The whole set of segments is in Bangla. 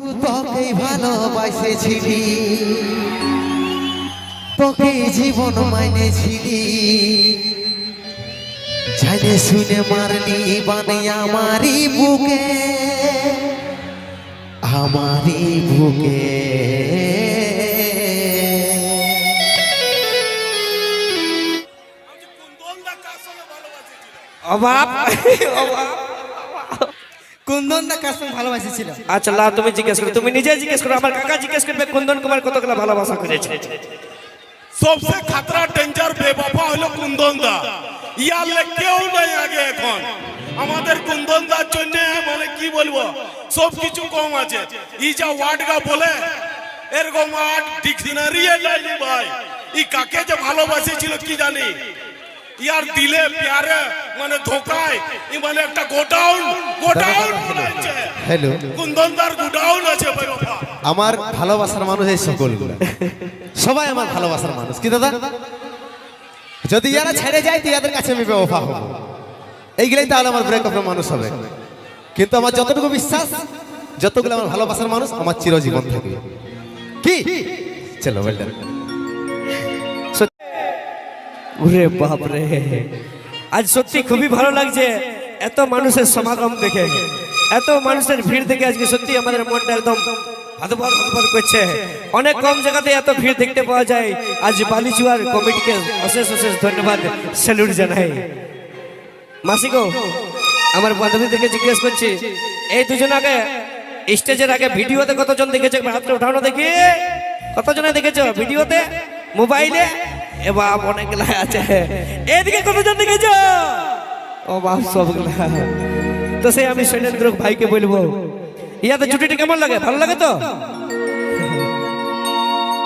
তোকে ভালোবাসেছিলি, তোকে জীবন মাইনেছিলি, জানে শুনে মারলি বানে আমারই বুকে, আমারই বুকে। অভাব কুন্দন দা কার সঙ্গে ভালোবাসেছিল? আচ্ছা লা তুমি জিজ্ঞেস করো, তুমি নিজে জিজ্ঞেস করো। আমার কাকা জিজ্ঞেস করবে কুন্দন কুমার কতগুলো ভালোবাসা করেছে। सबसे खतरा डेंजर बेवफा হলো কুন্দন দা। ইয়ার কেউ নাই আগে এখন আমাদের কুন্দন দার জন্য, মানে কি বলবো, সব কিছু কম আছে। ই যা ওয়ার্ড গা বলে এরকম ওয়ার্ড ডিকশনারি লাইনি ভাই। ই কাকে যে ভালোবাসেছিল কি জানি, ইয়ার দিলে প্যারে মানে ধোকায় ই মানে একটা গোডাউন আছে। হ্যালো, কুন্দন দার গোডাউন আছে ভাই বাবা। আমার ভালোবাসার মানুষ এই সকলগুলো, সবাই আমার ভালোবাসার মানুষ। কি দাদা, যদি ইয়ারা ছেড়ে যায় তো ইয়াদের কাছে আমি বেওফা হব, এইগুলাই তাহলে আমার ব্রেকআপের মানুষ হবে। কিন্তু আমার যতটুকু বিশ্বাস, যতগুলো আমার ভালোবাসার মানুষ আমার চিরজীবন থাকবে। কি চলো বললেন। ওরে বাপ রে, আজ সত্যি খুবই ভালো লাগছে এত মানুষের সমাগম দেখে, এত মানুষের ভিড় দেখে। আজকে সত্যি আমাদের মনটা একদম হাতভর করছে। অনেক কম জায়গাতে এত ভিড় দেখতে পাওয়া যায়। আজ বালিচুয়ার কমিটিকে অশেষ অশেষ ধন্যবাদ, স্যালুট জানাই। মাসিগো, আমার বান্ধবীদেরকে জিজ্ঞেস করছি, এই দুজন আগে স্টেজের আগে ভিডিওতে কতজন দেখেছে? হাতটা উঠানো দেখি, কতজনে দেখেছো ভিডিওতে, মোবাইলে? এ বাপ, অনেকগুলা আছে। এদিকে কতজন দেখেছো? ও বাপ, সবগুলা। তো সেই আমি শৈলেন্দ্র ভাইকে বলবো, ইয়াতে ছুটিটা কেমন লাগে? ভালো লাগে তো?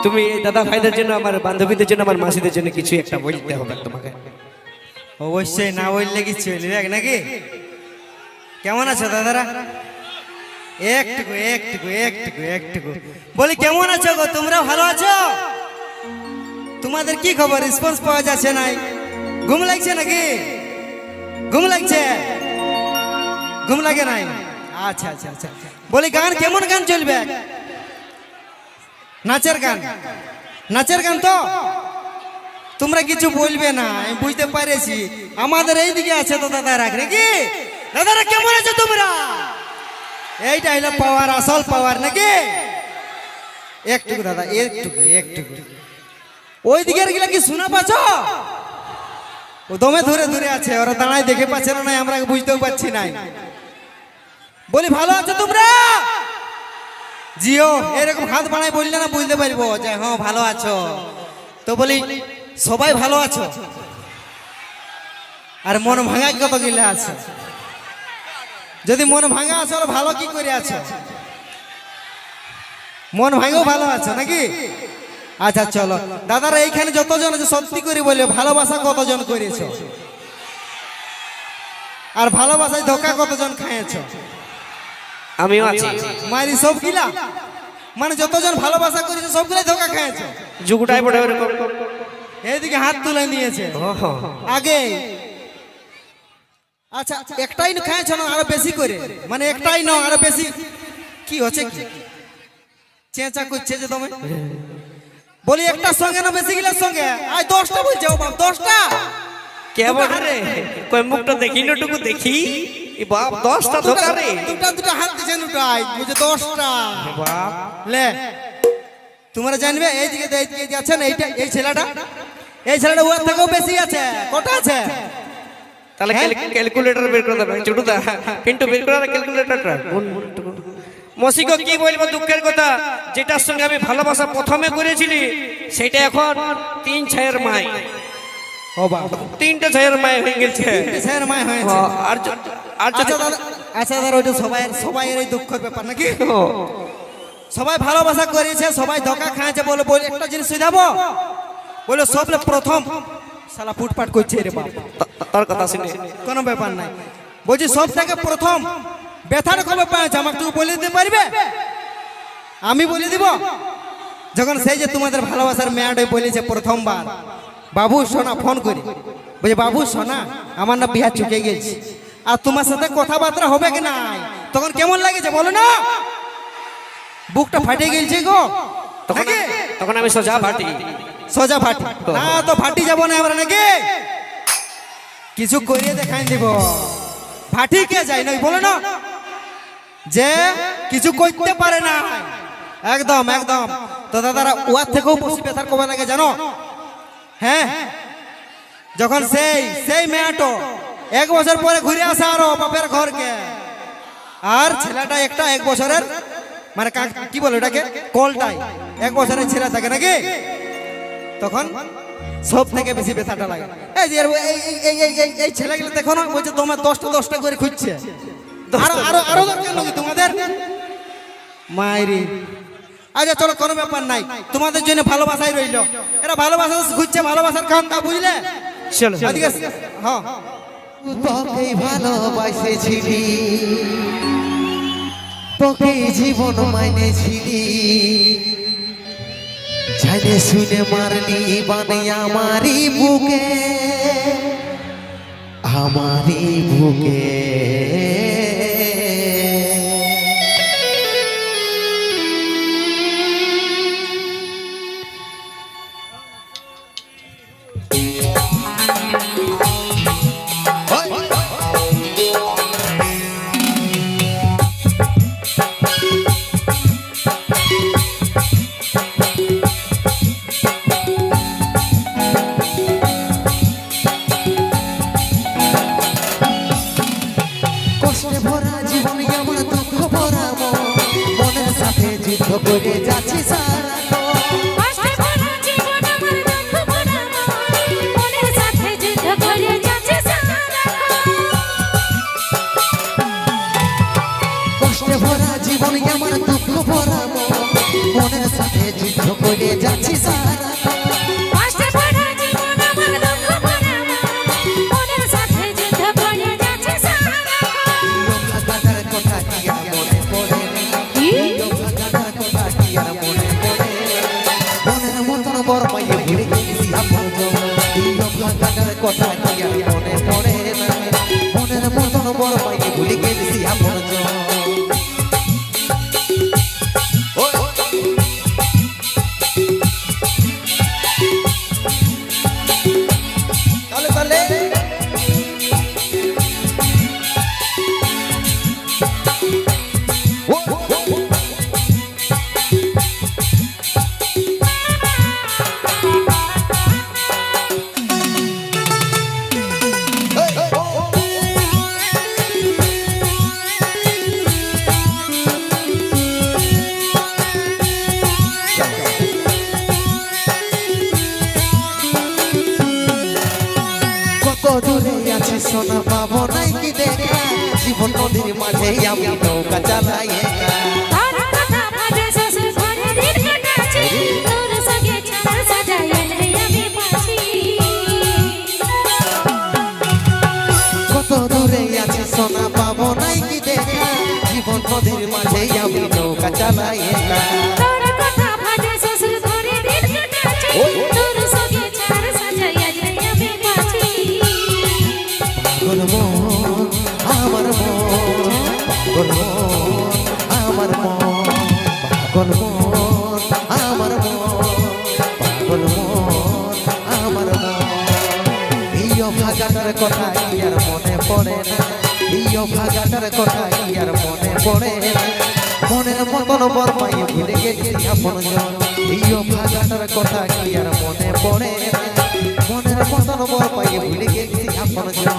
তুমি এই দাদা ভাইদের জন্য, আমার বান্ধবীদের জন্য, আমার মাসিদের জন্য কিছু একটা বলতে হবে তোমাকে। অবশ্যই, না বললে কি চলবে নাকি? কেমন আছো দাদারা? একটুকু একটুকু একটুকু একটুকু বলি, কেমন আছো গো? তোমরা ভালো আছো? তোমাদের কি খবর? রেসপন্স পাওয়া যাচ্ছে নাই। ঘুম লাগছে নাকি? ঘুম লাগছে? ঘুম লাগে নাই? আচ্ছা আচ্ছা আচ্ছা। বলি, গান কেমন গান চলবে? নাচের গান? নাচের গান তো তোমরা কিছু বলবে না, আমি বুঝতে পারেছি। আমাদের এই দিকে আছে তো দাদা রাখ নাকি? দাদারা কেমন আছে তোমরা? এইটা হলো পাওয়ার, আসল পাওয়ার নাকি? একটুকু দাদা, একটুকু একটুকু। ওই দিকের গিলা কি শোনা পাচ্ছ? ও দমে ধরে ধরে আছে, ওরা দাঁড়ায় দেখে পাচ্ছে না, আমরা বুঝতেও পারছি না। বলি, ভালো আছো তোমরা? জিও, এরকম হাত বাড়ায় বললে না বুঝতে পারবো যে হ্যাঁ ভালো আছো। তো বলি, সবাই ভালো আছো? আর মন ভাঙা কত গিলা আছে? যদি মন ভাঙা আছো, ভালো কি করে আছো? মন ভাঙেও ভালো আছো নাকি? আচ্ছা চলো দাদারা, এইখানে যতজন আছে সত্যি করে বলবে, ভালোবাসা কতজন করেছো? আর ভালোবাসায় ধোকা কতজন খাইয়েছো? আমিও আছি। মারি সব গিলা, মানে যতজন ভালোবাসা করেছে সবগুলাই ধোকা খাইয়েছো। যুগটাই বড় এরকম। এইদিকে হাত তুলে নিয়েছে আগে। আচ্ছা, একটাই খাইছো না আরো বেশি করে? মানে একটাই না আরো বেশি? কি হচ্ছে কি চেঁচা করছে যে তুমি? বলি, একটা সঙ্গে না বেশি গিলার সঙ্গে? আজ 10টা বলছে। ও বাপ, 10টা কেমন রে? কই মুখটা দেখি, নটুকু দেখি। এ বাপ, 10টা ধোকা রে। দুটা হাত দিছে দুটাই, বুঝে 10টা। বাপ লে, তোমরা জানবে এইদিকে এইদিকে আছেন, এইটা এই ছেলেটা, এই ছেলেটা ওর থেকেও বেশি আছে। কটা আছে? তাহলে ক্যালকুলেটর বের করে দেবে। ছোটদা, পিন্টু বের করে ক্যালকুলেটরটা। মসিকো কি বলবো দুঃখের কথা, যেটার সঙ্গে আমি ভালোবাসা প্রথমে করেছিলি সেটা এখন 3 ছায়ের মাই। ও বাপ, 3টে ছায়ের মাই হয়ে গেছে। ছেলের মায় হয়েছে। আর আচ্ছা দাদা, আচ্ছা দাদা, ওইটা সবাই এই দুঃখের ব্যাপার নাকি? সবাই ভালোবাসা করেছে, সবাই ধোকা খাইছে। বলে একটা জিনিস বুঝাবো, বলে সব প্রথম শালা ফুটপাট করছে রে বাপ। তার কথা শুনে কোনো ব্যাপার নাই। বলছি, সব থেকে প্রথম ব্যথার খবর পাওয়া আমাকে তুই বলে দিতে পারবে? আমি বলে দিব? যখন সেই যে তোমাদের ভালোবাসার মেয়াটাই বলেছে প্রথমবার, বাবু সোনা ফোন করি, বলছে বাবু সোনা আমার না বিয়া চুকে গেছি, আর তোমার সাথে কথাবার্তা হবে কি নাই, তখন কেমন লাগেছে বলো না? বুকটা ফাটে গেছে গো তখন নাকি? তখন আমি সোজা ফাটি। সোজা ফাটি না তো ফাটি যাব না আমরা নাকি কিছু করিয়ে দেখাই দিব ফাটি কে যায় না বলো না যে কিছু করতে পারে না একদম একদম তো দাদারা ওয়ার থেকেও বেশি ব্যথার কবে লাগে জানো হ্যাঁ যখন সেই মেয়েটো 1 বছর পরে ঘুরে আসে আরো বাপের ঘরকে আর ছেলেটা একটা 1 বছরের মানে কি বলে ওটাকে কলটাই 1 বছরের ছেলে থাকে নাকি তখন সব থেকে বেশি ব্যথাটা লাগে এই যে এই ছেলেগুলো দেখো না বলছে তোমার 10টা করে খুঁজছে আরো আরো আরো দরকার নাকি তোমাদের মাইরি আচ্ছা চলো কোনো ব্যাপার নাই তোমাদের জন্য ভালোবাসাই রইলো এরা ভালোবাসা খুঁজছে ভালোবাসার কামটা বুঝলে চলো এদিকে হ্যাঁ তোকে ভালোবাসেছিলি তোকে জীবন মাইনেছিলি জানে শুনে মারলি বানে আমারই বুকে কষ্টে ভরা জীবন আমার দুঃখ ভরা মনের সাথে যুদ্ধ করে যাচ্ছি সারাক্ষণ কষ্টে ভরা জীবন আমার দুঃখ ভরা মনের সাথে যুদ্ধ করে যাচ্ছে সারাক্ষণ কষ্টে ভরা জীবন আমার দুঃখ ভরা মনের সাথে যুদ্ধ করে যাচ্ছি সারাক্ষণ কষ্টে ভরা জীবন আমার দুঃখ ভরা মনের সাথে যুদ্ধ করে যাচ্ছে সারাক্ষণ কাটার কথা কি আর মনে পড়ে কাটার কথা কি আর মনে পড়ে মনের মতন বড় পাইয়ে ভুলে গেছি আপন কাটার কথা কি আর মনে পড়ে না মনের মতন বড় পাইয়ে ভুলে গেছি আপন তাহলে কত দূরে আছে সোনা পাবো নাই কি দেখা জীবন নদীর মাঝে আমি নৌকা চালাই একা তার কথা ভাবে শ্বশুর ঘরে দিন কাটাচ্ছি তোর সঙ্গে চার সাজাইল রে আমি পাচ্ছি কত দূরে আছে সোনা পাবো নাই কি দেখা জীবন নদীর মাঝে আমি নৌকা চালাই একা তোর কথা ভাবে শ্বশুর ঘরে দিন কাটাচ্ছি তোর সঙ্গে চার সাজাইল রে আমি পাচ্ছি পাগল মন আমার মন পাগল মন আমার মন পাগল মন আমার মন পাগল মন আমার মন এই ভাগাটার কথা কি আর মনে পড়ে না এই ভাগাটার কথা কি আর মনে পড়ে না মনের মতন বরমাই ভুলে গেছি আপন জন এই ভাগাটার কথা কি আর মনে পড়ে না মনের মতন বরমাই ভুলে গেছি আপন জন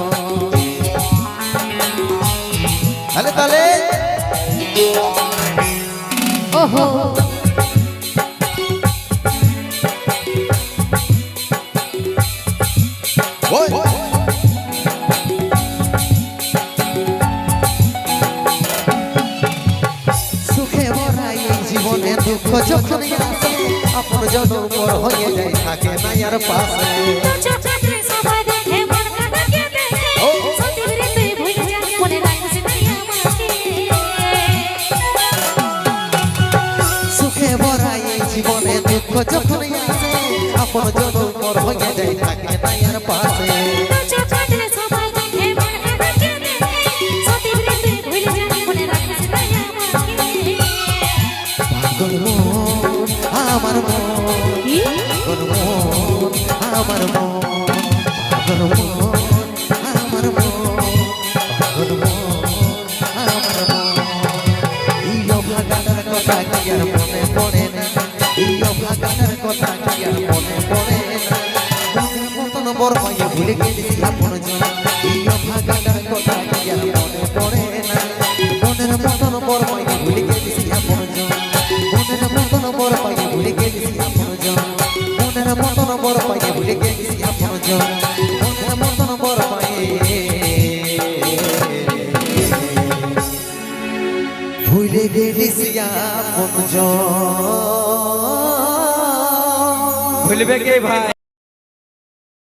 তাহলে ওহো সুখে ভরা এই জীবনে দুঃখ যখন আসে আপন জন পর হয়ে যায় থাকে না আর পাশে চোখে সবাই দেখে মন কাটাকে দেখে সত্যি রে তুই ভুলে যা মনে রাখিস না আমাকে সুখে ভরা এই জীবনে দুঃখ যখন আসে আপন জন পর হয়ে যায় থাকে না আর পাশে চোখে সবাই দেখে মন কাটাকে দেখে সত্যি রে তুই ভুলে যা মনে রাখিস না আমাকে পাগল মন আমার মন কি পাগল মন আমার মন পাগল মন আমার মন পাগল মন আমার মন এই অভাগাটার কথা কি আর মনে পড়ে না এই অভাগাটার কথা কি আর মনে পড়ে না মনের মতন বড় পাইয়ে ভুলে গেছি আপন জন এই অভাগাটার কথা কি আর মনে পড়ে না মনের মতন বড় পাইয়ে ভুলে গেছি আপন জন মনের মতন বড় পাইয়ে ভুলে গেছি আপন জন মনের মতন বড় পাইয়ে ভুলে গেছি আপন জন মনের মতন বড় পাইয়ে ভুলে গেছি আপন জন ভুলবে কে ভাই